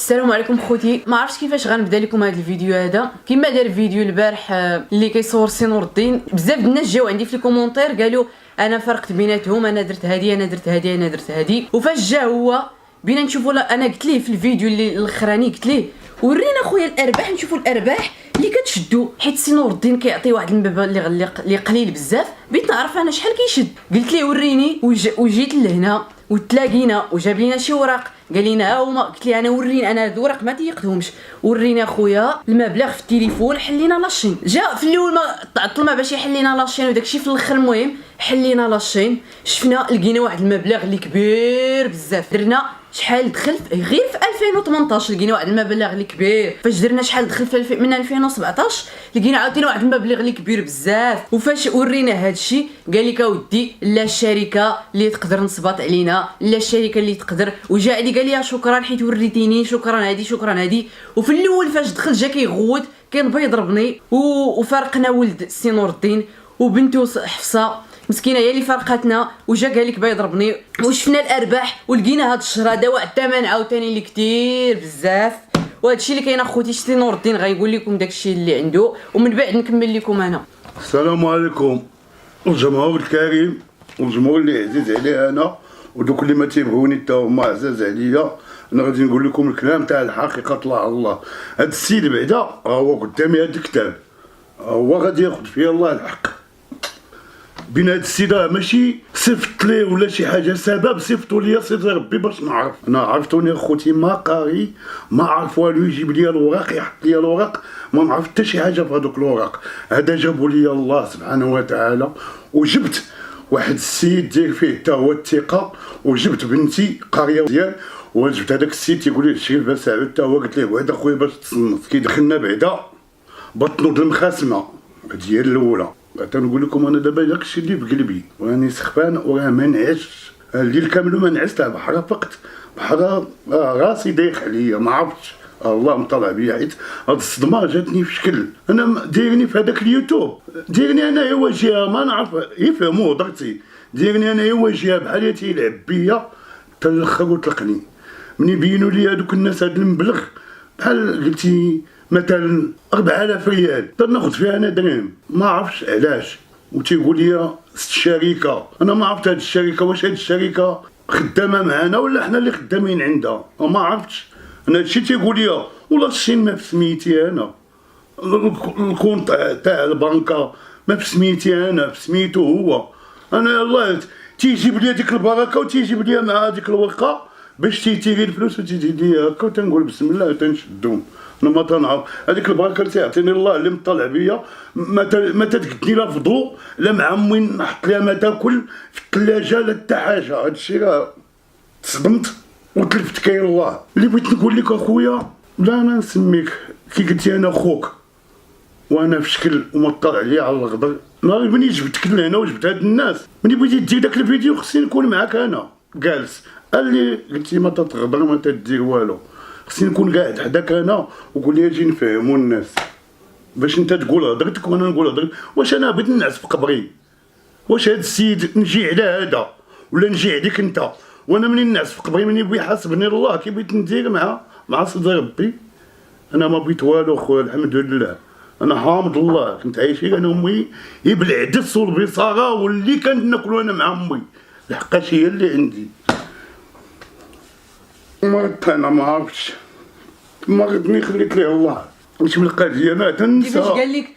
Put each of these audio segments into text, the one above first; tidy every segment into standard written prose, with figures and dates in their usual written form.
السلام عليكم خوتي. ما عرفتش كيفاش غنبدا لكم هذا الفيديو هذا. كما دار الفيديو البارح اللي كيصور سي نور الدين، بزاف الناس جاو عندي في الكومونتير قالوا انا فرقت بيناتهم، انا درت هادي انا درت هادي انا درت هادي. وفاش جا هو بينا نشوفوا، انا قلت ليه في الفيديو اللي الاخراني قلت ليه ورينا خويا الارباح، نشوفوا الارباح اللي كتشدو، حيت سي نور الدين كيعطي واحد المبلغ اللي قليل بزاف. بغيت نعرف انا شحال كيشد. قلت ليه وريني، وجيت لهنا وتلاقينا وجاب لينا شي وراق قال لنا ها هما. قلت لي انا وريني، انا هاد الوراق ما تيقدهمش، ورينا خويا المبلغ في التليفون. حلينا لاشين، جا في الاول ما تعطل ما باش يحل لينا لاشين وداكشي، في الاخر المهم حلينا لاشين. شفنا لقينا واحد المبلغ اللي كبير بزاف. درنا شحال دخل غير في 2018 لقينا واحد المبلغ اللي كبير. فاش درنا شحال دخل في من 2017 لقينا عاوتاني واحد المبلغ اللي كبير بزاف. وفاش ورينا هادشي قال لك اودي لا الشركه اللي تقدر نصبط علينا، لا الشركه اللي تقدر. وجا علي قال لي شكرا حيت وريتيني، شكرا هادي شكرا هادي. وفي الاول فاش دخل جا كيغوت كان بغى يضربني. وفارقنا ولد سي نور الدين وبنته حفصه مسكينه هي اللي فرقتنا. وجا قال لك بغى يضربني. وشفنا الارباح ولقينا هاد الشهر هذا واحد الثمن عاوتاني اللي كثير بزاف. وهذا الشيء اللي كاين اخوتي. سي نور الدين غايقول لكم داكشي اللي عنده ومن بعد نكمل لكم انا. السلام عليكم الجمهور الكريم والجمهور اللي عزيز عليه انا ودوك اللي ما تيبغوني حتى هما عزاز عليا. انا غادي نقول لكم الكلام تاع الحقيقه طلع الله. هاد السيد بعدا هو قدامي هاد الكتاب، هو غادي ياخذ فيا الله الحق. بين هاد السيده ماشي صيفط ليه ولا شي حاجه، سبب صيفطوا ليا سيدي ربي باش نعرف. انا عرفتوني اخوتي ما قاري، ما عرف والو، يجيب ليا الوراق يحط ليا الوراق، ما نعرف حتى شي حاجه في هذوك الوراق. هذا جابوا لي الله سبحانه وتعالى. وجبت واحد السيد داير فيه حتى هو الثقه، وجبت بنتي قاريه مزيان، وجبت هذاك السيد تيقول لي شريف باش ساعد حتى هو. قلت ليه بعدا خويا باش تصنف. كي دخلنا بعدا بطنوا المخاسمه. هذه هي الاولى. تنقول لكم انا دابا داكشي اللي في قلبي، وراني سخفان وراه ما نعسش الليل كامل وما نعس. تاع بحال فقت بحال راسي دايخ عليا، ما عرفتش الله مطلع بيا. حيت هاد الصدمه جاتني في شكل انا دايرني في هذاك اليوتيوب، دايرني انايا واجهه ما نعرف يفهموا هضرتي، دايرني انايا واجهه بحال تيلعب بيا حتى الاخر وطلقني. مني بينوا لي هذوك الناس هاد المبلغ بحال قلتي مثلا 4000 ريال تناخذ فيها انا درهم، ما عرفتش علاش. وتيقول لي الشركه، انا ما عرفت هاد الشركه واش هاد الشركه خدامه معانا ولا حنا اللي خدامين عندها، ما عرفتش. انا هادشي تيقول لي ولا الشين ما في سميتي انا، الكونط تاع البنكه ما في سميتي انا، في سميتو هو. انا الله تيجيب لي ديك البركه وتيجيب لي مع ديك الورقه باش تيتيري الفلوس وتيجي لي هكا، وتنقول بسم الله وتنشدهم. انا ما تنعرف هذيك البركه اللي تيعطيني الله اللي مطلع بيا، ما تتقدني لا فضو لا مع امي نحط ليها ما تاكل في الثلاجه لا حتى حاجه. هادشي راه تصدمت وتلفت كاين الله. اللي بغيت نقول لك اخويا، لا انا نسميك كي قلتي انا خوك وانا في شكل ومطلع عليا على الغدر. نهار ملي جبتك لهنا وجبت هاد الناس، ملي بغيتي دير داك الفيديو خصني نكون معاك انا جالس. اللي قلتي ما تتغدر ما تدير والو، خصني نكون قاعد حداك انا وقول لي اجي نفهموا الناس باش انت تقول هضرتك وانا نقول هضرتي. واش انا بغيت نعس في قبري؟ واش هاد السيد نجي على هذا ولا نجي عليك انت؟ وانا منين نعس في قبري منين بغي يحاسبني الله كي بغيت ندير مع سيدي ربي؟ انا ما بغيت والو خويا الحمد لله. انا حامد الله كنت عايش انا امي بالعدس والبصاره واللي كنت ناكلو انا مع امي، لحقاش هي اللي عندي. مرضت انا ما عرفتش، مرضني خليت ليه الله. واش من القضيه ما تنسى. كيفاش قال لك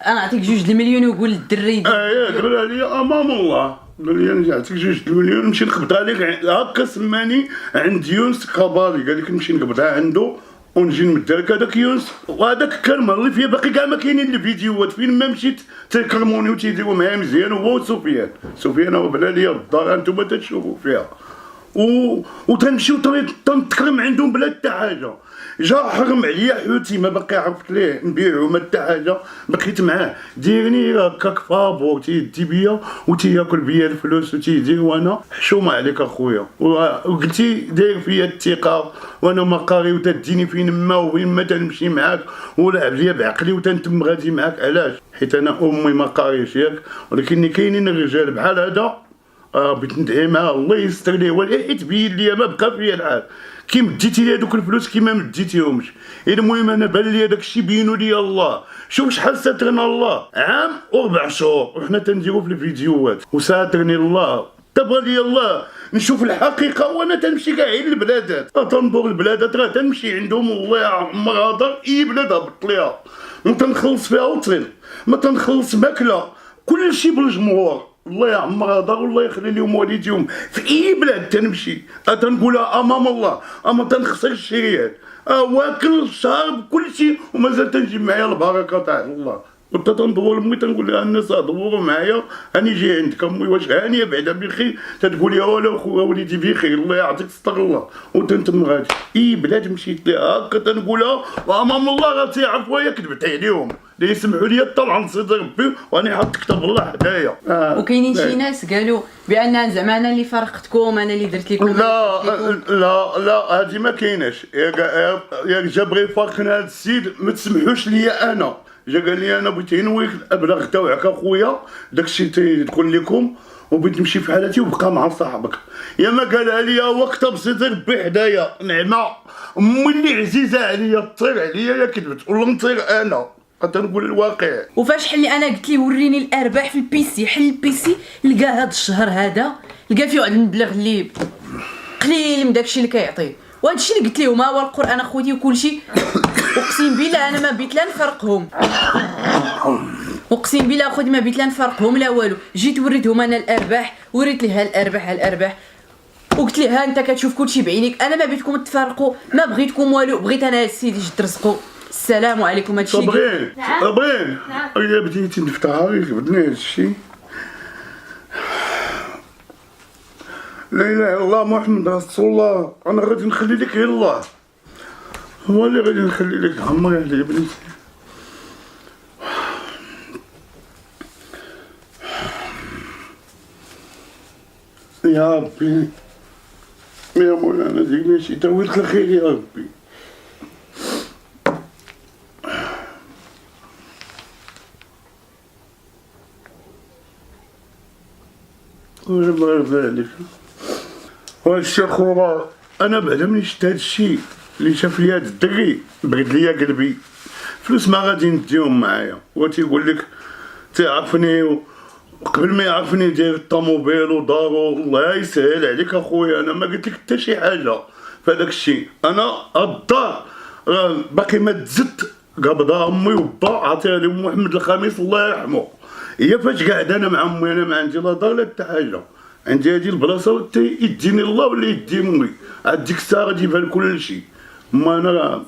انا نعطيك 2 المليون ويقول للدري قال لي امام الله، قال لي انا نعطيك 2 المليون نمشي نقبضها لك. هكا سماني عند يونس قبالي، قال لك نمشي نقبضها عنده ونجي نمد لك هذاك يونس. وهذاك الكلمه اللي فيها باقي كاع ما كاينين الفيديوهات، فين ما مشيت تيكلموني وتيديروا معايا مزيان. هو سفيان هو بلا ليا الدار انتم تتشوفوا فيها. وتنمشيو تنتكرم عندهم بلا حتى حاجه. جا حرم عليا حوتي ما باقي عرفت ليه نبيعو ما حتى حاجه، بقيت معاه ديرني هكاك فابور تيدي بيا وتياكل بيا الفلوس وتيدير. وانا حشومه عليك اخويا، وقلتي داير فيا الثقه وانا ما قاري وتديني فين ما وين ما تنمشي معاك ولعب ليا بعقلي وتنتم غادي معاك. علاش؟ حيت انا امي ما قاريش ياك، ولكن كاينين الرجال بحال هذا بغيت ندعي معاه الله يستر ليه، حيت بين ليا ما بقى فيا الحال. كي مديتي لي هذوك الفلوس كي ما مديتيهمش. المهم انا بان لي هذاك الشيء بينو لي الله. شوف شحال ساترنا الله، عام و4 شهور وحنا تنديرو في الفيديوهات وساترني الله. تبغى لي الله نشوف الحقيقه وانا تنمشي كاع للبلادات، تنظر البلادات راه تنمشي عندهم الله يعمر هضر اي بلاد هبط ليها وتنخلص فيها وتصل، ما تنخلص ماكله كل شيء بالجمهور الله يعمر هضر والله يخلي لهم والديهم. في اي بلاد تنمشي تنقولها امام الله، اما تنخسر الشريات واكل شارب كل شيء ومازال تنجيب معايا البركه تاع الله. كنت تندور لامي تنقول لها الناس دوروا معايا راني جاي عندك امي واش هانيه بعدا بخير، تتقول لي ولا خويا وليدي بخير الله يعطيك ستر الله وتنتم غادي. اي بلاد مشيت لها هكا تنقولها وامام الله راه تيعرف ويا كذبت عليهم لا يسمحوا لي طلع نصيد ربي واني حاط كتاب الله حدايا. وكاينين شي ناس قالوا بان زعما انا اللي فرقتكم انا اللي درت لكم. لا هذه ما كايناش. يا جا بغى يفارقنا هذا السيد ما تسمحوش ليا انا. جا قال لي انا بغيت نويك الابلاغ تاعك اخويا داكشي تيكون لكم وبغيت نمشي في حالتي وبقى مع صاحبك. يا ما قالها لي هو كتب سيدي ربي حدايا نعمه امي اللي عزيزه عليا طير عليا يا كذبت ولا نطير انا تنقول الواقع. وفاش حل انا قلت لي وريني الارباح في البيسي، حل البيسي لقى هذا الشهر هذا لقى فيه واحد المبلغ اللي قليل من داكشي اللي كيعطيه. وهذا الشيء اللي قلت لهم ها هو القران اخوتي وكل شيء. اقسم بالله انا ما بيت لا نفرقهم، اقسم بالله اخوتي ما بيت لا نفرقهم لا والو. جيت وريتهم انا الارباح، وريت لها الارباح وقلت لي ها انت كتشوف كل شيء بعينيك، انا ما بغيتكم تفرقوا ما بغيتكم والو، بغيت انا السيد يجي ترزقوا. السلام عليكم. هادشي صابرين يا بديتي نفتحها كبدني هادشي. لا اله الا الله محمد رسول الله. انا غادي نخلي لك غير الله، هو اللي غادي نخلي لك عمري عليه بنيتي. يا ربي يا مولانا ديرني شي تويلك الخير يا ربي. الله يرضى عليك. والشيخ وراه انا بعدا ملي شفت هاد الشيء اللي شاف لي هاد الدري برد ليا قلبي. فلوس ما غادي نديهم معايا، هو تيقول لك تعرفني وقبل ما يعرفني داير الطوموبيل ودارو. الله يسهل عليك اخويا انا ما قلت لك حتى شي حاجه في هذاك الشيء. انا الدار باقي ما تزدت قبضها امي وبا عطيها لي محمد الخميس الله يرحمه. هي فاش قاعد انا مع امي انا ما عندي لا دار لا حتى حاجه، عندي هذه البلاصه يديني الله ولا يدي امي. عاد ديك الساعه غادي يبان كل شيء. ما انا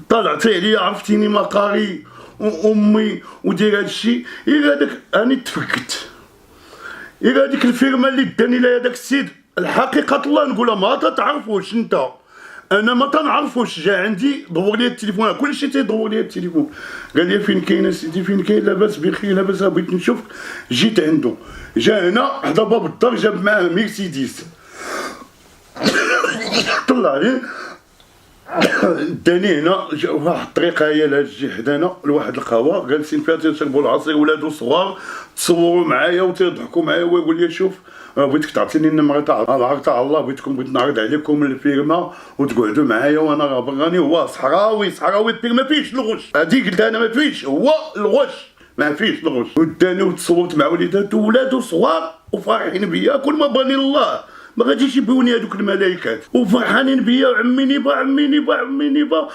طلعتي عليا عرفتيني مقاري وامي ودير هذا الشيء. غير هذاك راني تفكت، غير هذيك الفيرما اللي داني لها هذاك السيد الحقيقه الله نقولها ما تعرفوش انت، انا ما تنعرفوش. جا عندي دور لي التليفون كل شيء تيدور لي التليفون. قال لي فين كاين سيدي فين كاين؟ لاباس بخير لاباس بغيت نشوف. جيت عنده جا هنا حدا باب الدار جاب معاه مرسيدس طلع لي داني هنا واحد الطريقه هي لهاد الجي حدانا لواحد القهوه جالسين فيها تيشربوا العصير ولادو صغار تصوروا معايا وتيضحكوا معايا ويقول لي شوف بغيتك تعطيني النمره تاع الله بغيت نعرض عليكم الفيرما وتقعدوا معايا وانا راني هو صحراوي الفيرما ما فيهش الغش. هادي قلت انا ما فيهش هو الغش ما فيهش الغش. وداني وتصورت مع وليداتو ولادو صغار وفرحين بيا كل ما باني الله ما غاديش يبيوني هذوك الملائكات وفرحانين بيا وعمي نيبا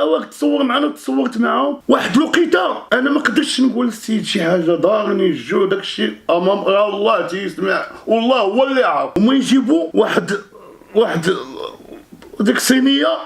وقت تصور معنا تصورت معاهم. واحد الوقيته انا ما قدرتش نقول للسيد شي حاجه دارني الجو داكشي امام الله تيسمع والله هو اللي عارف. هما يجيبوا واحد ديك الصينيه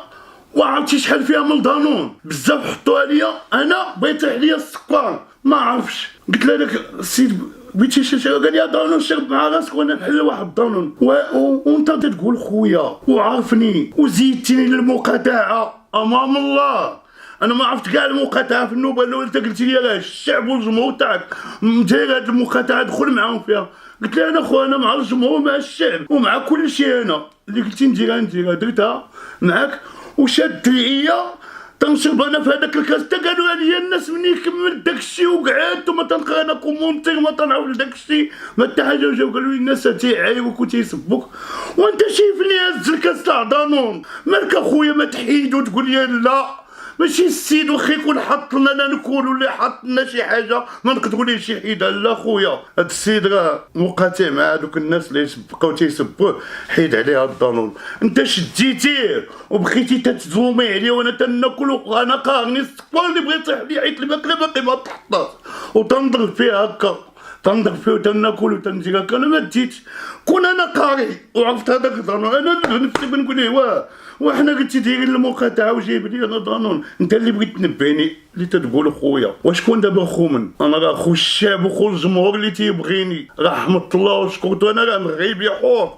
وعرفتي شحال فيها من الدانون بزاف حطوها ليا. انا بغيت عليا السكر ما عرفش قلت له داك السيد بغيتي شي قال لي دانون شرب مع راسك وانا نحل واحد الدانون وانت تقول خويا وعارفني وزيدتيني للمقاطعه امام الله. انا ما عرفت كاع المقاطعه في النوبه الاولى انت قلت لي راه الشعب والجمهور تاعك داير هاد المقاطعه دخل معاهم فيها. قلت له انا خويا انا مع الجمهور ومع الشعب ومع كل شيء. انا اللي قلتي نديرها درتها معاك وشاد عليا تنشرب انا في هذاك الكاس تا قالوا عليا الناس مني كملت داكشي وقعدت وما تنقرا انا كومونتير ما تنعرف داكشي ما حتى حاجه. وجاو قالوا لي الناس تيعايبوك وتيسبوك وانت شايفني هز الكاس تاع دانون. مالك اخويا ما تحيد وتقول لي لا ماشي السيد واخا يكون حط لنا لا نكون ولا حط لنا شي حاجه ما نقدروا ليه شي حيده. لا خويا هاد السيد راه مقاتل مع هذوك الناس اللي بقاو تيسبوه حيد عليه هاد الدانون. انت شديتيه وبقيتي تتزومي عليه وانا تناكل وانا قارني السكوار اللي بغيت يطيح لي عيط الماكله باقي ما تحطاش وتنضرب فيه هكا تنضرب فيه وتناكل وتنجي هكا. انا ما ديتش كون انا قاري وعرفت هذاك الدانون انا نفسي بنقول ليه وحنا قلت دايرين المقاطعه وجايب لي انا دانون. انت اللي بغيت تنبهني اللي تتقول خويا وشكون دابا خو من انا راه خو الشعب وخو الجمهور اللي تيبغيني رحمة الله وشكرته. انا راه مغربي حور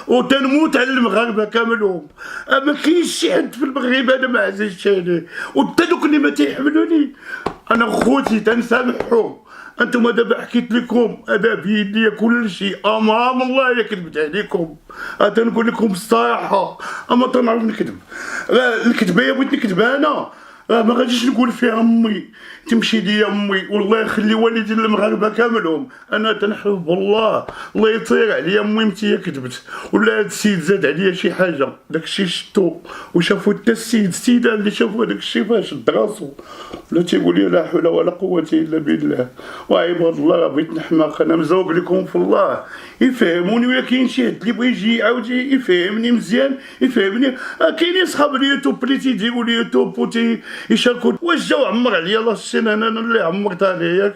وتنموت على المغاربه كاملهم. ما كاينش شي حد في المغرب انا ما عزيزش عليه وحتى دوك اللي ما تيحملوني انا خوتي تنسامحهم. انتم دابا حكيت لكم هذا بيدي كل شيء امام الله الا كذبت عليكم. تنقول لكم الصراحه اما تنعرف نكذب. الكذبه يا بغيت نكذب انا ما غاديش نقول فيها امي تمشي ليا امي والله يخلي والدي المغاربه كاملهم. انا تنحب بالله الله يطير عليا امي متي كذبت ولا هاد السيد زاد عليا شي حاجه. داكشي شفتو وشافو حتى السيده اللي شافوا داكشي فاش شد راسو ولا تيقول لي لا حول ولا قوه الا بالله. وعباد الله راه بغيت نحماق انا مزوق لكم في الله يفهموني. ولا كاين شي حد اللي بغى يجي يعاود يفهمني مزيان يفهمني. كاينين صحاب اليوتيوب اللي تيديروا اليوتيوب يشاركوا. واش جاو عمر عليا الله السنه انا اللي عمرت عليك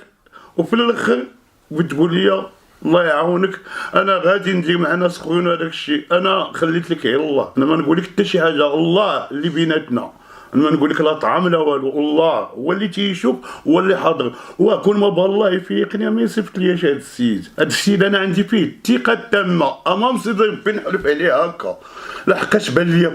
وفي الاخر بتقول لي الله يعاونك انا غادي ندير مع ناس خويا هذاك الشيء. انا خليت لك غير الله. انا ما نقول لك حتى شي حاجه الله اللي بيناتنا. انا ما نقول لك لا طعام لا والو. الله هو اللي تيشوف هو اللي حاضر. وكل ما بالله يفيقني ما يصيفط ليش هذا السيد. هذا السيد انا عندي فيه الثقه التامه امام سيدي ربي نحلف عليه هكا لحقاش بان ليا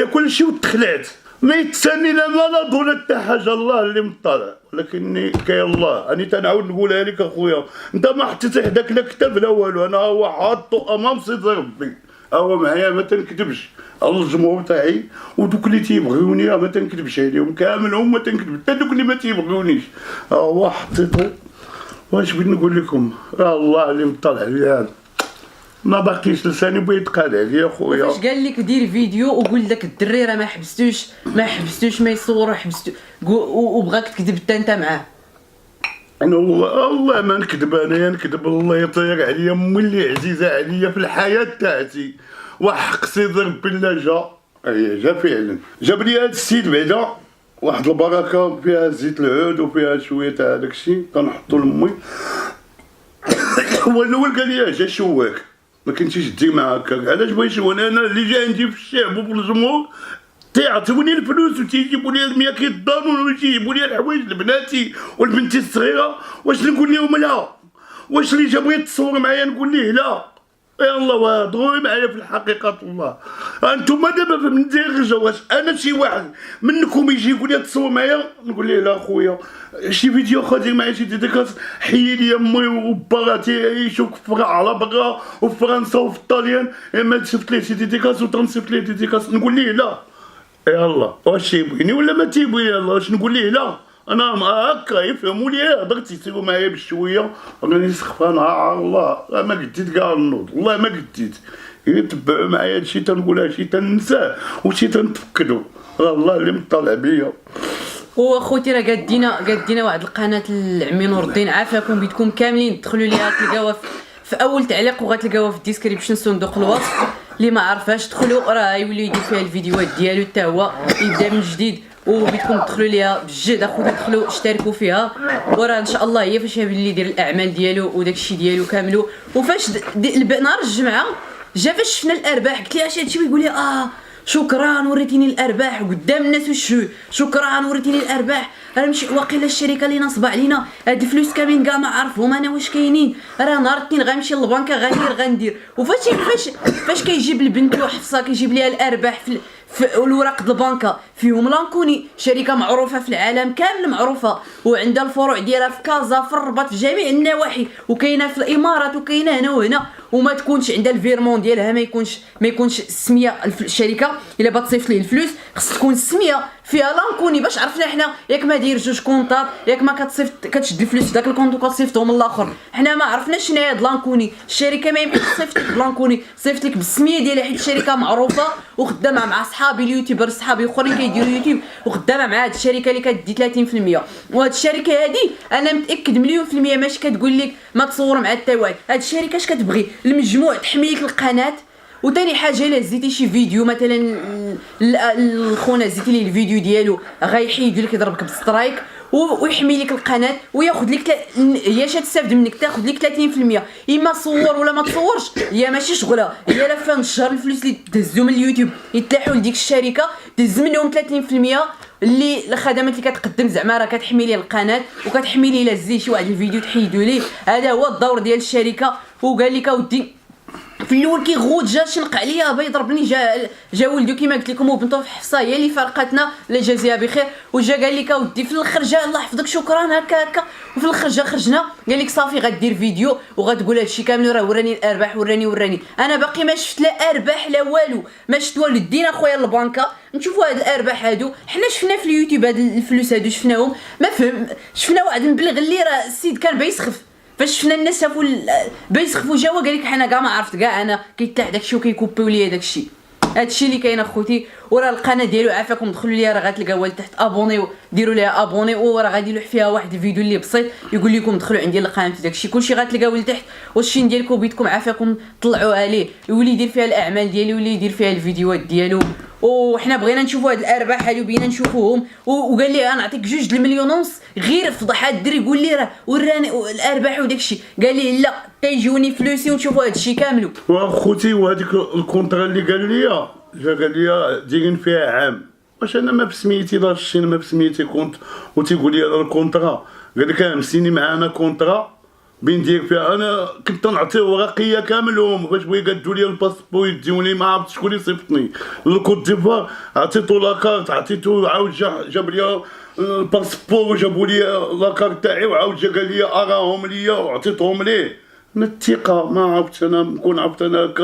كل شيء وتخلعت. ما يتسني لا مرض ولا حتى حاجه الله اللي مطلع. ولكني كاين الله اني تنعاود نقولها لك اخويا انت ما حطيت حداك لا كتاب لا والو. انا هو حاطو امام سيدي ربي هو معايا ما تنكذبش على الجمهور تاعي ودوك اللي تيبغيوني ما تنكذبش عليهم كاملهم ما تنكذب حتى دوك اللي ما تيبغيونيش هو حطيتو. واش بغيت نقول لكم الله اللي مطلع عليا ما باقيش لساني بغا يتقال عليا خويا. فاش قال لك دير فيديو وقول لك الدري راه ما حبستوش ما يصور حبستو وبغاك تكذب حتى انت معاه. انا والله ما نكذب. انا نكذب الله يطير عليا امي اللي عزيزه عليا في الحياه تاعتي وحق سيدي ربي لا جا فعلا. جاب لي هذا السيد بعدا واحد البركه فيها زيت العود وفيها شويه تاع داكشي كنحطو لامي. هو الاول قال لي جا شواك ما كنتيش دير معاه هكاك. علاش بغا يشوفني انا اللي جا عندي في الشعب وفي الجمهور تيعطوني الفلوس وتيجيبوا لي 100 كيلو دانون ويجيبوا لي الحوايج لبناتي والبنتي الصغيره. واش نقول لهم لا؟ واش اللي جا بغا يتصور معايا نقول ليه لا؟ يا الله وهضروا معايا في الحقيقه الله. انتم دابا من دير واش انا شي واحد منكم يجي يقول لي تصور معايا نقول ليه لا خويا شي فيديو خدير معايا شي ديكاس حيي لي امي وبا تيعيشوا على برا وفي فرنسا وفي الطاليان ما شفت ليه شي ديكاس وتنصيفط ليه ديكاس نقول ليه لا. يا الله واش تيبغيني ولا ما تيبغيني الله واش نقول ليه لا. انا هكا يفهموا لي هضرت يسيبوا معايا بشويه راني سخفان الله ما قديت كاع النوض والله ما قديت يتبعوا معايا هادشي تنقولها شي تنساه وشي تنتفكدو الله اللي مطلع بيا. واخوتي راه قادينا واحد القناه العمي نور الدين عافاكم بيدكم كاملين دخلوا ليها تلقاوها في اول تعليق وغتلقاوها في الديسكريبشن صندوق الوصف. اللي ما عرفاش دخلوا راه يولي يدير فيها الفيديوهات ديالو حتى هو يبدا من جديد وبيدكم تدخلوا ليها بجد اخوتي دخلوا اشتركوا فيها. وراه ان شاء الله هي فاش اللي يدير الاعمال ديالو وداك الشيء ديالو كاملو. وفاش نهار الجمعه جا فاش شفنا الارباح قلت ليه اش هادشي ويقول لي شكرا وريتيني الارباح قدام الناس شكرا وريتيني الارباح راه ماشي واقيلا الشركه اللي نصب علينا هاد الفلوس كاملين كاع ما عارفهم انا واش كاينين. راه نهار الاثنين غنمشي للبنكه غندير وفاش كيجيب البنت وحفصه كيجيب ليها الارباح الوراق د البنكه فيهم لانكوني، شركه معروفه في العالم كامل معروفه وعندها الفروع ديالها في كازا في الرباط في جميع النواحي وكاينه في الامارات وكاينه هنا وهنا، وما تكونش عندها الفيرمون ديالها ما يكونش السميه الشركه الا بغات تصيفط ليه الفلوس خص تكون السميه فيها لانكوني باش عرفنا حنا ياك ما داير جوج كونطات ياك ما كتصيفط كتشد الفلوس في داك الكونط وكتصيفطهم للاخر، حنا ما عرفناش شنو هي هاد لانكوني. الشركه ما يمكنش تصيفط لك بلانكوني، صيفط لك بالسميه ديالها حيت الشركه معروفه وخدامه مع صحابي اليوتيوبر صحابي اخرين كيديروا يوتيوب وخدامه مع هاد الشركه اللي كتدي 30%. وهاد الشركه هادي انا متاكد مليون في المية ماشي كتقول لك ما تصور مع حتى واحد، هاد الشركه اش كتبغي المجموع تحمي لك القناه. وثاني حاجه الا هزيتي شي فيديو مثلا الخونا هزيتي ليه الفيديو ديالو غيحيد لك يضربك بالسترايك ويحمي لك القناه وياخذ لك هي اش تستافد منك تاخذ لك 30%، اما صور ولا ما تصورش هي ماشي شغله، هي لافه الشهر الفلوس اللي تهزو من اليوتيوب يتلاحوا لديك الشركه تهز منهم 30% اللي الخدمات اللي كتقدم زعما راه كتحمي ليه القناه وكتحمي ليه الا زي شي واحد الفيديو تحيدوا ليه. هذا هو الدور ديال الشركه. وقال لك اودي في الاول كيغوت جا شنق عليا با يضربني جا ولدو كيما قلت لكم وبنته في حفصه هي اللي فرقتنا لا جازيها بخير، وجا قال لك اودي في الاخر جا الله يحفظك شكرا هكا وفي الاخر جا خرجنا قال لك صافي غدير فيديو وغتقول هادشي كامل راه وراني الارباح وراني انا باقي ما شفت لا ارباح لا والو، ما شفت والو. دينا خويا البنكه نشوفوا هاد الارباح هادو، حنا شفنا في اليوتيوب هاد الفلوس هادو شفناهم ما فهم، شفنا واحد المبلغ اللي راه السيد كان بيسخف فاش شفنا الناس شافوا بيسخفوا جاوا قال لك حنا كاع ما عرفت كاع انا كيتلاح داكشي وكيكوبيو ليا داكشي. هادشي اللي كاين اخوتي. وراه القناه ديالو عافاكم دخلوا ليها راه غتلقاوها لتحت ابونيو ديروا ليها ابوني وراه غادي يلوح فيها واحد الفيديو اللي بسيط يقول لكم دخلوا عندي القناه داكشي كلشي غتلقاوه لتحت. والشين ديالكم بيدكم عافاكم طلعوا عليه يولي يدير فيها الاعمال ديالو يولي يدير فيها الفيديوهات ديالو. وحنا بغينا نشوفوا هاد الارباح هادو بينا نشوفوهم. وقال لي غنعطيك 2 مليون ونص غير فضح هاد الدري يقول لي راه وراني الارباح وداكشي. قال لي لا تيجوني فلوسي ونشوفوا هادشي كامل. واخوتي وهذيك الكونطرا اللي قال لي دايرين فيها عام، واش انا ما بسميتي دار الشين ما بسميتي كونت وتيقول لي هذا الكونطرا قال لك مسيني معانا كونطرا بين دير فيها. انا كنت نعطيه ورقيه كاملهم باش بغا يقادوا لي الباسبور يديوني ما عرفت شكون اللي صيفطني للكوت ديفوار، عطيتو لاكارت عطيتو عاود جاب لي الباسبور وجابوا لي لاكارت تاعي وعاود جا قال لي اراهم ليا وعطيتهم ليه. من الثقه ما عرفتش انا نكون عرفت انا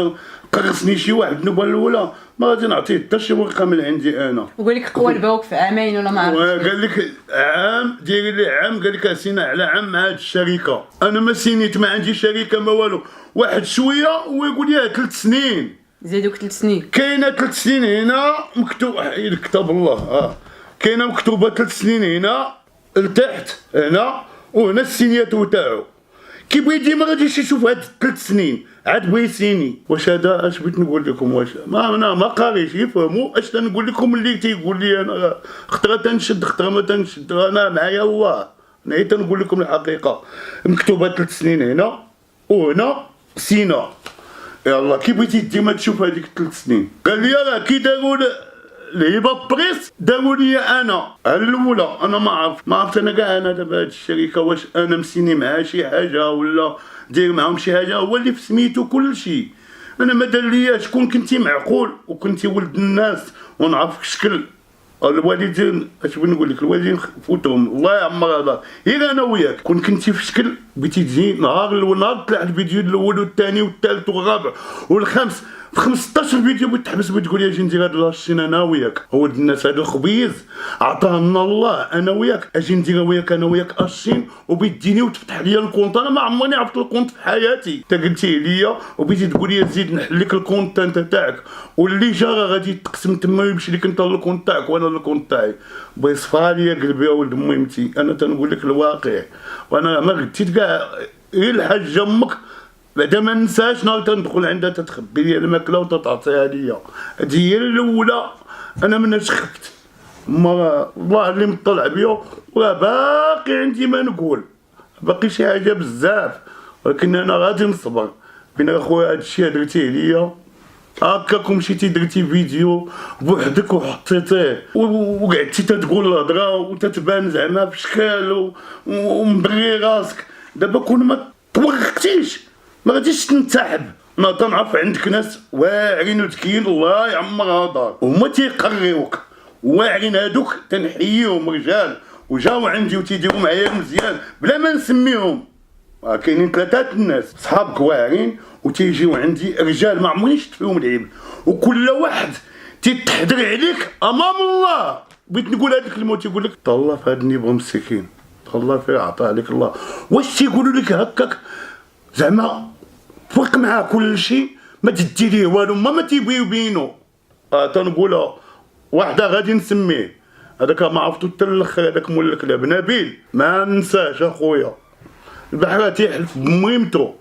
قرصني شي واحد النوبه الاولى ما غادي نعطيه حتى شي ورقه من عندي انا. وقال لك قوى باوك في عامين ولا ما عرفتش. قال لك عام ديري لي عام قال لك سينا على عام مع هاد الشركه. انا ما سينيت ما عندي شركه ما والو واحد شويه ويقول لي 3 سنين زيدوك 3 سنين. كاينه 3 سنين هنا مكتوب كتاب الله كاينه مكتوبه 3 سنين هنا لتحت هنا وهنا السينياتو تاعو. كي بغي ديما غاديش يشوف هاد 3 سنين عاد بغي يسيني. واش هذا اش بغيت نقول لكم واش انا ما قاريش يفهموا اش تنقول لكم اللي تيقول لي انا خطره تنشد خطره ما تنشد انا معايا الله انا تنقول لكم الحقيقه. مكتوبه 3 سنين هنا وهنا سينا يلا كي بغيتي ديما تشوف هذيك 3 سنين. قال لي راه كي داروا الهبه بريس داروا لي انا الاولى انا ما عرفت انا كاع انا دابا هاد الشركه واش انا مسيني معها شي حاجه ولا داير معاهم شي حاجه هو اللي في سميتو كلشي. انا ما دار لياش كون كنتي معقول وكنتي ولد الناس ونعرفك شكل الوالدين اش بغيت نقول لك الوالدين فوتهم الله يعمر هذا غير انا وياك كون كنتي في شكل بغيتي تجي نهار طلع الفيديو الاول والثاني والثالث والرابع والخامس في 15 فيديو بغيت تحبس بتقول لي اجي ندير هاد لاشين انا وياك. هو الناس هذا الخبيز عطانا الله انا وياك اجي ندير وياك انا وياك اشين وبيديني وتفتح لي الكونت. انا ما عمرني عرفت الكونت في حياتي انت قلتيه ليا وبيتي تقول لي زيد نحل لك الكونت انت تاعك واللي جا غادي تقسم تما ويمشي لك انت الكونت تاعك وانا الكونت تاعي. بغي يصفى لي قلبي يا ولد ميمتي انا تنقول لك الواقع. وانا ما غديت كاع غير الحاجه امك بعدا ما ننساش نهار تندخل عندها تتخبي لي الماكله وتتعطيها ليا. هادي هي الاولى انا مناش خفت ما الله اللي مطلع بيا وراه باقي عندي ما نقول باقي شي حاجه بزاف ولكن انا غادي نصبر. بين اخويا هادشي درتيه ليا هكاك مشيتي درتي فيديو بوحدك وحطيتيه وقعدتي تتقول الهضره وتتبان زعما بشكال ومبري راسك. دابا كون ما توقفتيش ما غاديش تنسحب انا تنعرف عندك ناس واعرين وذكيين الله يعمرها دار وهما تيقريوك واعرين هادوك تنحييهم رجال وجاو عندي وتيديروا معايا مزيان بلا ما نسميهم. كاينين ثلاثه الناس صحابك واعرين وتيجيو عندي رجال ما عمرني شفت فيهم العيب وكل واحد تيتحضر عليك امام الله. بغيت نقول هذيك الكلمه تيقول لك تهلا في هذا النيبغ مسكين تهلا فيه عطاه عليك الله. واش تيقولوا لك هكاك زعما فرق معاه كل شيء ما تدي ليه والو ما تيبغيو يبينوا. تنقولها واحده غادي نسميه هذاك ما عرفتو حتى الاخر هذاك مول الكلاب نبيل ما ننساش اخويا البحر تيحلف بميمتو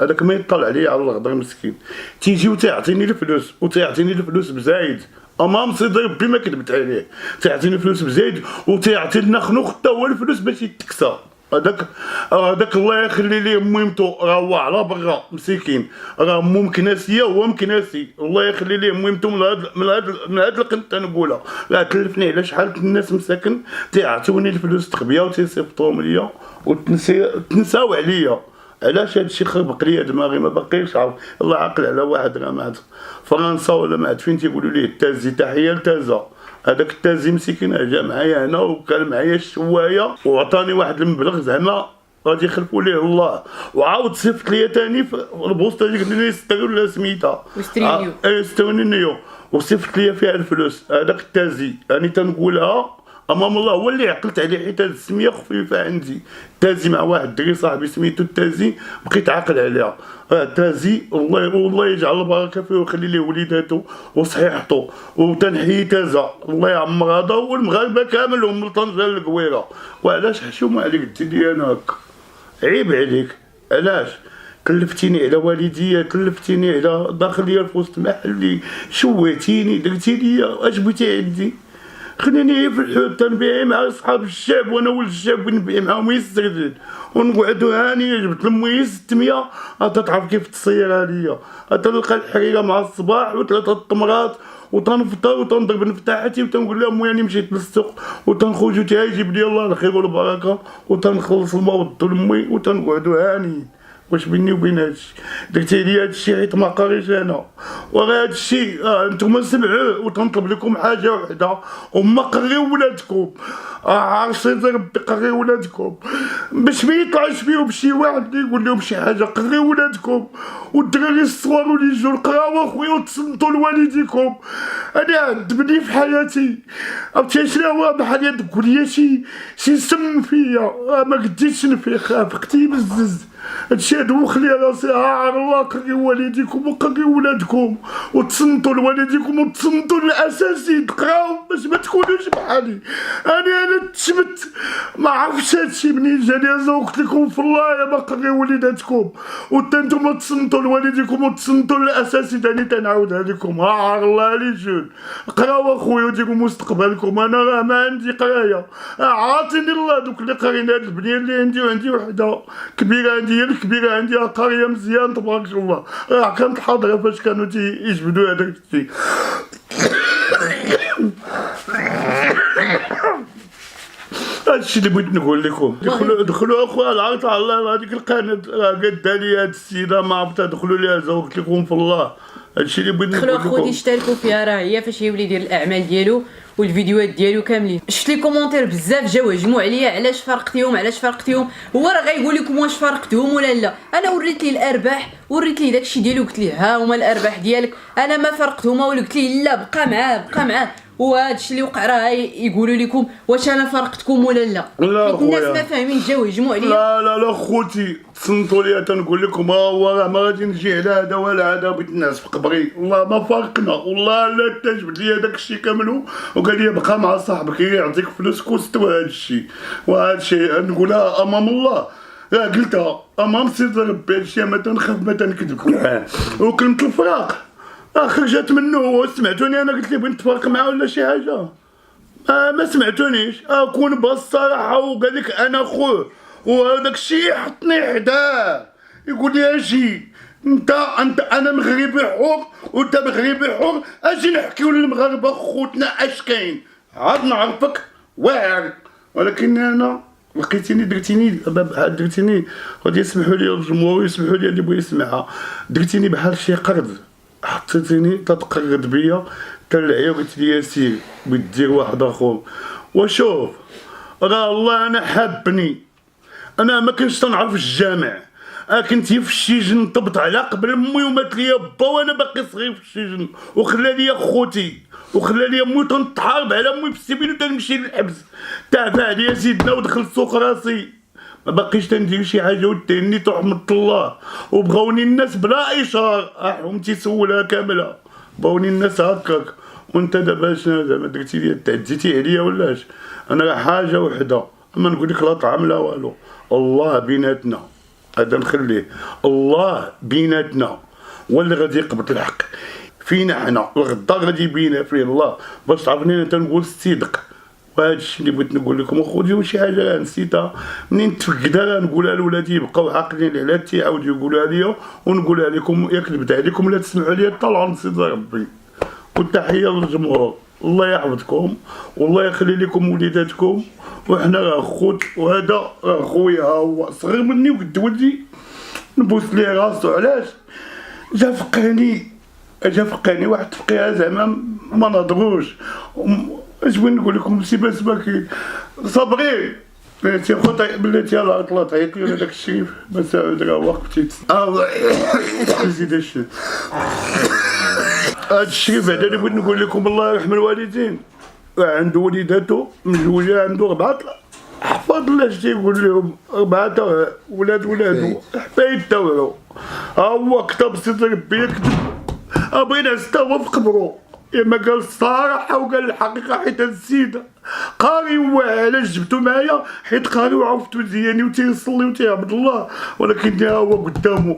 هذاك ما يطلع عليا على الغدر مسكين تيجي وتعطيني الفلوس وتعطيني الفلوس بزايد امام سيدي ربي ما كذبت عليه تعطيني الفلوس بزايد وتعطي لنا خنوخ حتى هو الفلوس باش يتكسى. هذاك الله يخلي ليه ميمتو راه هو على برا مسكين راه مو مكناسيه هو مكناسي الله يخلي ليه ميمتو من هاد القنت تنقولها راه تلفني على شحال الناس مساكن تيعطوني الفلوس تخبيها وتيصيفطوهم ليا وتنساو عليا. علاش هادشي خربق ليا دماغي ما باقيش عارف. الله عاقل على واحد راه مات فرنسا ولا مات فين تيقولوا ليه التازي تحيه لتازا هذاك التازي مسكين جا معايا هنا وكان معايا الشوايه وعطاني واحد المبلغ زعما غادي يخلفوا ليه الله وعاود صيفط ليا ثاني في البوسطه ديك اللي ستريو ولا سميتها سترينيو وصيفط ليا فيها الفلوس. هذاك التازي راني تنقولها امام الله هو اللي عقلت عليه حيت هاد السميه خفيفه عندي. تازي مع واحد الدري صاحبي سميتو التازي بقيت عاقل عليها. تازي والله يجعل البركه فيه ويخلي ليه وليداتو وصحيحتو وتنحيي تازا الله يعمر هذا والمغاربه كامل من طنجه للقويره. وعلاش حشومه عليك ديري انا هكا عيب عليك علاش كلفتيني على والديا كلفتيني على داخليه في وسط محلي شويتيني درتي ليا اش بغيتي عندي خليني في الحوت تنبيعي مع صحاب الشعب وانا ولد الشعب ونبيع معاهم يستغل ونقعدو هانيه جبت لمي 600 تعرف كيف تصيرها ليا تلقى الحريره مع الصباح وثلاثه التمرات وتنفطر وتنضرب نفتاحتي وتنقول لهم وياني مشيت للسوق وتنخرجو تيجيب لي الله الخير والبركه وتنخلص الماء والضو لمي وتنقعدو هانيين. واش بيني وبين هادشي درتي لي هادشي حيت ما قاريش انا وراه هادشي نتوما سمعوه وتنطلب لكم حاجه وحده وما قريو ولادكم عارفين ربي قريو ولادكم باش ما يطلعش فيهم شي واحد اللي يقول لهم شي حاجه قريو ولادكم والدراري الصغار اللي يجوا القراوه خويا وتصنتوا لوالديكم. انا عذبني في حياتي عرفتي شنو هو بحال تقول لي شي سم فيا ما قديتش نفيق فقتي بزز هادشي هادو خلي راسي عار الله قريو والديكم وقريو ولادكم وتصنتوا لوالديكم وتصنتوا للاساسي تقراو باش ما تكونوش بحالي. انا تشمت ما عرفتش هادشي منين جاني قلت لكم في الله يا ما قريو وليداتكم وانتم تصنتوا لوالديكم وتصنتوا للاساسي ثاني تنعاودها لكم عار الله لي جون قراو اخويا وديروا مستقبلكم. انا راه ما عندي قرايه عاطيني الله دوك اللي قارين هاد البنيه اللي عندي وعندي وحده كبيره عندي هي الكبيره عندي قاريه مزيان تبارك الله راه كانت حاضره فاش كانوا تيجبدوا هذاك الشيء. هادشي اللي بغيت نقول لكم دخلوا اخويا العرض على الله هذيك القناه راه قادة لي هاد السيده ما عرفتها دخلوا ليها زوجت لكم في الله. هادشي اللي بغيت نقول لكم دخلوا اخوتي اشتركوا فيها راه هي فاش يولي يدير الاعمال ديالو والفيديوهات ديالو كاملين. شفت لي كومونتير بزاف جاو هجموا عليا علاش فرقتيهم هو راه غايقول لكم واش فرقتهم ولا لا. انا وريت ليه الارباح وريت ليه داكشي ديالو قلت ليه ها هما الارباح ديالك انا ما فرقتهما ولا قلت ليه لا بقى معاه وهادشي اللي وقع راه يقولوا لكم واش انا فرقتكم ولا لا. الناس ما فاهمين جاو هجموا عليا. لا خوتي تصنتوا ليا تنقول لكم هو راه ما غادي نجي على هذا ولا هذا بغيت الناس في قبري والله ما فارقنا والله لا تجبد ليا داكشي كامل وقال لي بقى مع صاحبك يعطيك فلوسك واستوى هادشي وهادشي نقولها امام الله راه قلتها امام سيدي ربي هادشي ما تنخاف ما تنكذب وكلمة الفراق خرجت منه. سمعتوني انا قلت لي بغيت نتفارق معاه ولا شي حاجه ما سمعتونيش اكون بالصراحه وقال لك انا خوه وهذاك الشيء حطني حداه يقول لي اجي انت انا مغربي حر وانت مغربي حر اجي نحكيو للمغاربه خوتنا اش كاين عاد نعرفك واعر ولكن انا لقيتيني درتيني غادي يسمحوا لي الجمهور يسمحوا لي اللي بغى يسمعها، درتيني بحال شي قرد، حطيتيني تتقرد بيا تلعيا وقلت لي سير بدير واحد اخر. وشوف راه الله انا حابني، انا ما كنتش تنعرف الجامع، كنت في السجن طبت على قبل امي ومات ليا با وانا باقي صغير في السجن، وخلى ليا خوتي وخلى ليا امي تنتحارب على امي في السبيل وتنمشي للحبس، تعفى عليا سيدنا ودخل سوق راسي، ما باقيش تندير شي حاجه وتهنيت رحمة الله، وبغاوني الناس بلا اشهار، حومتي سولها كامله، بغاوني الناس هكاك، وانت دابا شنو زعما درتي لي تعديتي عليا ولاش؟ انا راه حاجه وحده، اما نقول لك لا طعام لا والو، الله بيناتنا هذا نخليه، الله بيناتنا هو اللي غادي يقبض الحق فينا حنا، الغدا غادي يبينها فيه الله، باش تعرفني انا تنقول الصدق. وهذا الشيء اللي بغيت نقول لكم، وخذوا شي حاجه نسيتها منين تفقدها نقولها لولادي يبقاو عاقلين على تيعاودوا يقولوها ليا ونقولها لكم، يا كذبت عليكم لا تسمعوا لي طلعوا نسيت ربي. والتحيه للجمهور، الله يحفظكم والله يخلي لكم وليداتكم، وحنا راه خوت، وهذا راه خويا هو صغير مني وقد ولدي، نبوس ليه راسو. علاش؟ جا فقاني واحد التفقيعه زعما ما نهضروش. اش بغيت نقول لكم؟ سي بس باكي صابرين بلاتي خوتي بلاتي يلاه طلعت عيط لي هذاك الشريف بس راه وقفتي زيد الشيء هاد الشريف هذا اللي بغيت نقول لكم الله يرحم الوالدين، عنده وليداتو مزوجه، عنده 4 حفاظ الله اش تيقول لهم، 4 ولادو حفايد تاوعو، ها هو كتب سيدي ربي يكتب، بغينا 6 هو في قبرو، ما قال الصراحه وقال الحقيقه، حيت هاد السيد قاري واعي. علاش جبتو معايا؟ حيت قاري وعرفتو مزيان وتيصلي وتيعبد الله، ولكن ها هو قدامه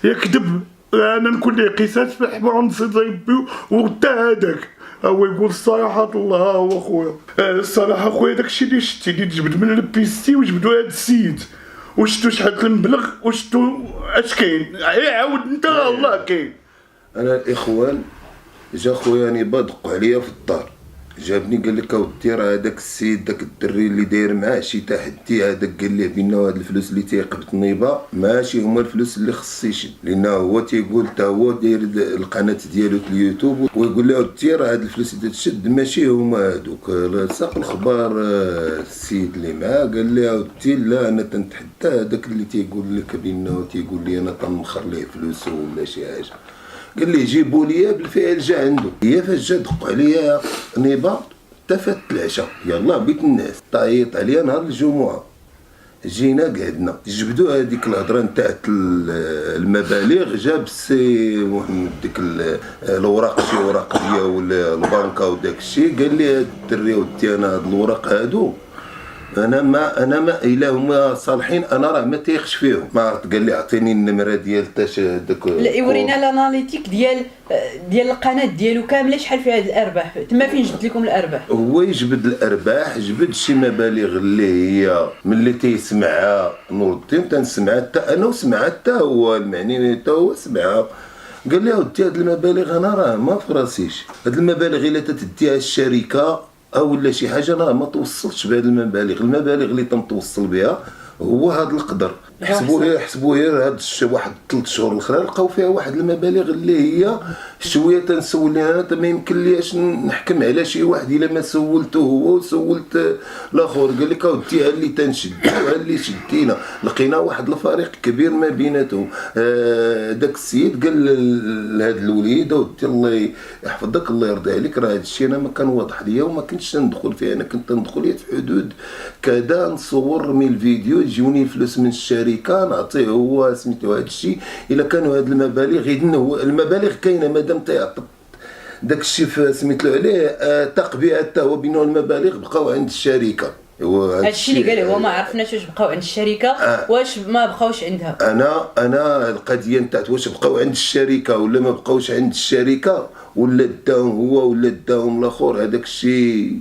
يكذب. انا نكون ليه قصاص في الحمار ونصيد ربي، وتا هذاك هو يقول الصراحه الله. ها هو خويا الصراحه خويا داكشي اللي شتي اللي تجبد من البيستي وجبدو هاد السيد، وشتو شحال المبلغ، وشتو اش كاين، عاود انت الله كاين. انا الاخوان جا خويا نيبا دقوا عليا في الدار، جابني قال لك اودي راه هذاك السيد داك الدري اللي داير معاه شي تحدي، هذاك قال ليه بان هاد الفلوس اللي تيقبض نيبا ماشي هما الفلوس اللي خص يشد، لانه هو تيقول حتى هو داير القناه ديالو في اليوتيوب، ويقول له اودي راه هاد الفلوس اللي تشد ماشي هما هادوك. ساق الخبار السيد اللي معاه قال لي اودي لا انا تنتحدى هذاك اللي تيقول لك بانه تيقول لي انا تنمخر ليه فلوسه ولا شي حاجه. قال لي جيبوا لي بالفعل جا عنده، هي فاش جا دقوا عليا نيبا تفات العشاء، يلا بيت الناس تعيط عليا نهار الجمعه، جينا قعدنا جبدوا هذيك الهضره نتاع المبالغ، جاب السي محمد ديك الاوراق، شي اوراق ديال البنكه وداك الشيء، قال لي هاد الدري ودي انا هاد الاوراق هادو انا ما الا هما صالحين انا راه ما تيخش فيهم، ما عرفت. قال لي اعطيني النمره ديال تاش داك، لا يورينا الاناليتيك ديال القناه ديالو كامله، شحال فيها الارباح، تما فين جبت لكم الارباح؟ هو يجبد الارباح، جبد شي مبالغ اللي هي من اللي تيسمعها نور الدين، تنسمعها حتى انا وسمعها حتى هو المعني حتى هو سمعها. قال لي اودي هاد المبالغ انا راه ما في راسيش، هاد المبالغ الا تديها الشركه او ولا شي حاجه انا ما توصلتش بهاد المبالغ اللي تنتوصل بها هو هاد القدر. حسبوا غير هاد واحد 3 شهور الاخرى لقاو فيها واحد المبالغ اللي هي شويه تنسول انا ما يمكن ليش نحكم على شي واحد الا ما سولته هو وسولت الاخر. قال لك اودي ها اللي تنشدو ها اللي شدينا، لقينا واحد الفريق كبير ما بيناتهم. داك السيد قال لهاد الوليد اودي الله يحفظك الله يرضي عليك، راه هاد الشيء انا ما كان واضح ليا وما كنتش ندخل فيه، انا كنت ندخل في حدود كذا نصور من الفيديو يجوني الفلوس من الشركه نعطيه هو سميتو هذا الشيء. الا كانوا هاد المبالغ اذن هو المبالغ كاينه مادام تيعطي داك الشيء سميتلو عليه تقبيع حتى هو بينه المبالغ بقاو عند الشركه. هادشي اللي قال هو ما عرفناش واش بقاو عند الشركه واش ما بقاوش عندها. انا القضيه نتاعت واش بقاو عند الشركه ولا ما بقاوش عند الشركه ولا داهم هو ولا داهم الاخر، هذاك الشيء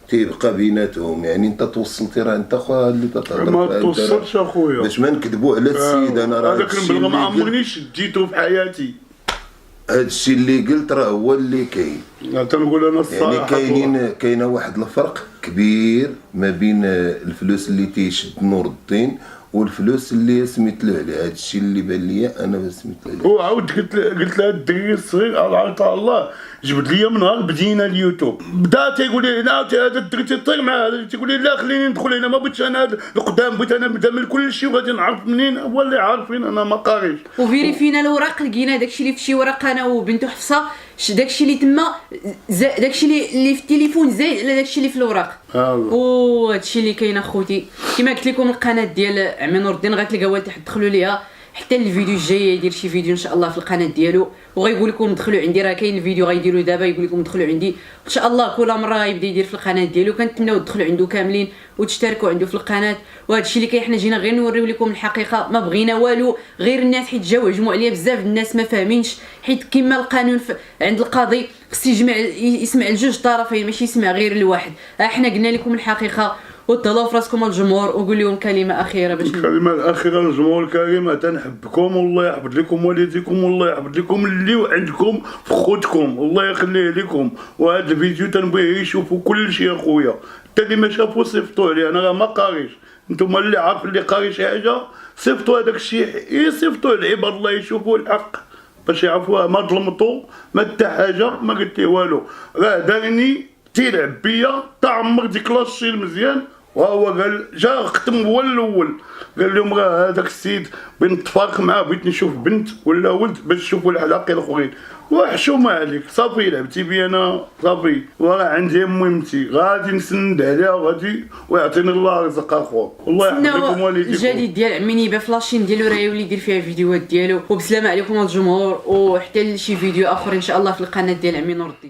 تيبقى بيناتهم. يعني انت توصلتي راه انت خويا اللي تتهضر ما توصلش اخويا باش ما نكذبوا على السيد. انا راه هذاك المبلغ ما عمرنيش ديتو في حياتي، هذا الشيء اللي قلت راه هو اللي كاين. تنقول انا يعني الصراحه كاينه واحد الفرق كبير ما بين الفلوس اللي تيشد نور الدين والفلوس اللي سميت له عليه. هذا الشيء اللي بان ليا انا سميت له عليه. وعاود قلت لها الدري الصغير الله الله جبد لي من نهار بدينا اليوتيوب بدا تيقول لي لا هذا الدري تيطير مع هذا تيقول لي لا خليني ندخل هنا ما بغيتش انا هذا القدام بغيت انا نبدا من كل شيء وغادي نعرف منين هو اللي عارفين انا ما قاريش. وفيريفينا الاوراق لقينا داكشي اللي في شي ورق انا وبنته حفصه داكشي اللي تما داكشي اللي في التليفون زايد على داكشي اللي في الاوراق. وهادشي اللي كاين اخوتي كما قلت لكم القناه ديال عمي نور الدين غتلقاوها لتحت دخلوا ليها حتى الفيديو الجاي يدير شي فيديو ان شاء الله في القناه ديالو وغيقول لكم دخلوا عندي راه كاين الفيديو غيديروا دابا يقول لكم دخلوا عندي ان شاء الله كل مره غيبدا يدير في القناه ديالو كنتمناو تدخلوا عنده كاملين وتشتركوا عنده في القناه. وهذا الشيء اللي كاين حنا جينا غير نوريو لكم الحقيقه ما بغينا والو غير الناس حيت جاو هجموا عليا بزاف الناس ما فاهمينش حيت كما القانون عند القاضي خص يسمع لجوج طرفين ماشي يسمع غير لواحد. حنا قلنا لكم الحقيقه وتهلاو في راسكم الجمهور وقول لهم كلمه اخيره باش الكلمه الاخيره للجمهور الكريم تنحبكم والله يحفظ لكم والديكم والله يحفظ لكم اللي عندكم في خوتكم الله يخليه لكم. وهذا الفيديو تنبغيه يشوفوا كل شيء اخويا حتى اللي ما شافوا صيفطوا لي انا راه ما قاريش انتم اللي عارف اللي قاري شي حاجه صيفطوا هذاك الشيء يصيفطوا العباد الله يشوفوا الحق باش يعرفوها ما ظلمتو ما حتى حاجه ما قلت ليه والو راه دارني تيلعب بيا تعمر ديك لاشي المزيان وهو قال جا ختم هو الاول قال لهم راه هذاك السيد بغيت نتفارق معاه بغيت نشوف بنت ولا ولد باش نشوفوا الحلاقين الاخرين وحشومه عليك صافي لعبتي بي انا صافي وراه عندي مهمتي غادي نسند عليها وغادي ويعطيني الله رزق اخو والله يحفظ لكم والديكم. الجديد ديال عمي نيبه فلاشين ديالو راه يولي يدير فيها فيديوهات ديالو وبسلامه عليكم الجمهور وحتى لشي فيديو اخر ان شاء الله في القناه ديال عمي نور الدين.